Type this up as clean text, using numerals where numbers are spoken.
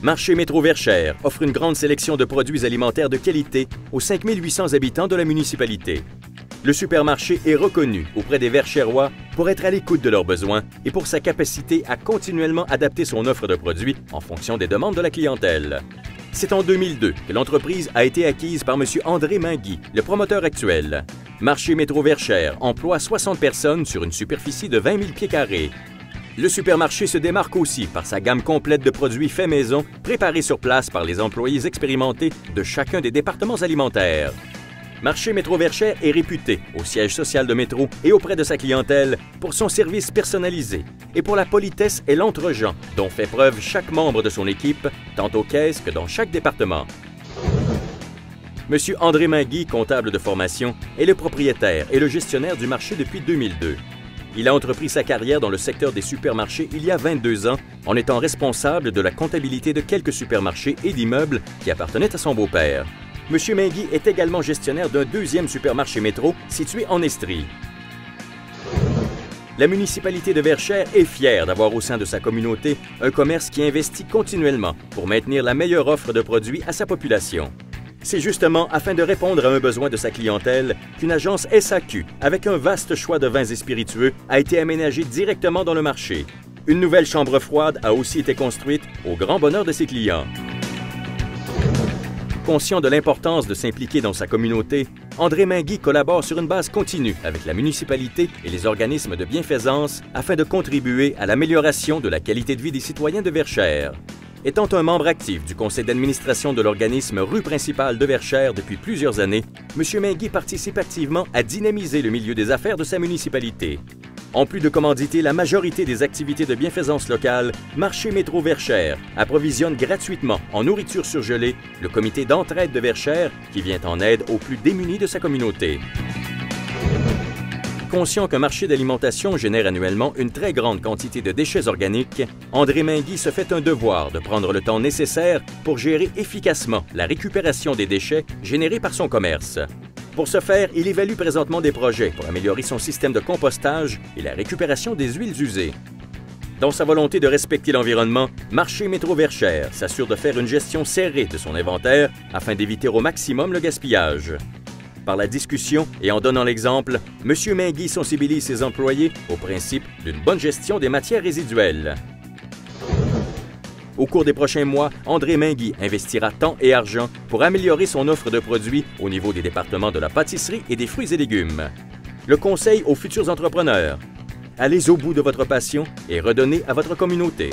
Marché Métro Verchères offre une grande sélection de produits alimentaires de qualité aux 5 800 habitants de la municipalité. Le supermarché est reconnu auprès des Verchérois pour être à l'écoute de leurs besoins et pour sa capacité à continuellement adapter son offre de produits en fonction des demandes de la clientèle. C'est en 2002 que l'entreprise a été acquise par M. André Mingui, le promoteur actuel. Marché Métro Verchères emploie 60 personnes sur une superficie de 20 000 pieds carrés. Le supermarché se démarque aussi par sa gamme complète de produits faits maison, préparés sur place par les employés expérimentés de chacun des départements alimentaires. Marché Métro Verchères est réputé au siège social de Métro et auprès de sa clientèle pour son service personnalisé et pour la politesse et l'entre-gens dont fait preuve chaque membre de son équipe, tant aux caisses que dans chaque département. M. André Mingui, comptable de formation, est le propriétaire et le gestionnaire du marché depuis 2002. Il a entrepris sa carrière dans le secteur des supermarchés il y a 22 ans en étant responsable de la comptabilité de quelques supermarchés et d'immeubles qui appartenaient à son beau-père. M. Mingui est également gestionnaire d'un deuxième supermarché Métro situé en Estrie. La municipalité de Verchères est fière d'avoir au sein de sa communauté un commerce qui investit continuellement pour maintenir la meilleure offre de produits à sa population. C'est justement afin de répondre à un besoin de sa clientèle qu'une agence SAQ, avec un vaste choix de vins et spiritueux, a été aménagée directement dans le marché. Une nouvelle chambre froide a aussi été construite au grand bonheur de ses clients. Conscient de l'importance de s'impliquer dans sa communauté, André Mingui collabore sur une base continue avec la municipalité et les organismes de bienfaisance afin de contribuer à l'amélioration de la qualité de vie des citoyens de Verchères. Étant un membre actif du conseil d'administration de l'organisme Rue principale de Verchères depuis plusieurs années, M. Mingui participe activement à dynamiser le milieu des affaires de sa municipalité. En plus de commanditer la majorité des activités de bienfaisance locale, Marché Métro Verchères approvisionne gratuitement en nourriture surgelée le comité d'entraide de Verchères qui vient en aide aux plus démunis de sa communauté. Conscient qu'un marché d'alimentation génère annuellement une très grande quantité de déchets organiques, André Mingui se fait un devoir de prendre le temps nécessaire pour gérer efficacement la récupération des déchets générés par son commerce. Pour ce faire, il évalue présentement des projets pour améliorer son système de compostage et la récupération des huiles usées. Dans sa volonté de respecter l'environnement, Marché Métro Verchères s'assure de faire une gestion serrée de son inventaire afin d'éviter au maximum le gaspillage. Par la discussion et en donnant l'exemple, M. Mingui sensibilise ses employés au principe d'une bonne gestion des matières résiduelles. Au cours des prochains mois, André Mingui investira temps et argent pour améliorer son offre de produits au niveau des départements de la pâtisserie et des fruits et légumes. Le conseil aux futurs entrepreneurs: allez au bout de votre passion et redonnez à votre communauté.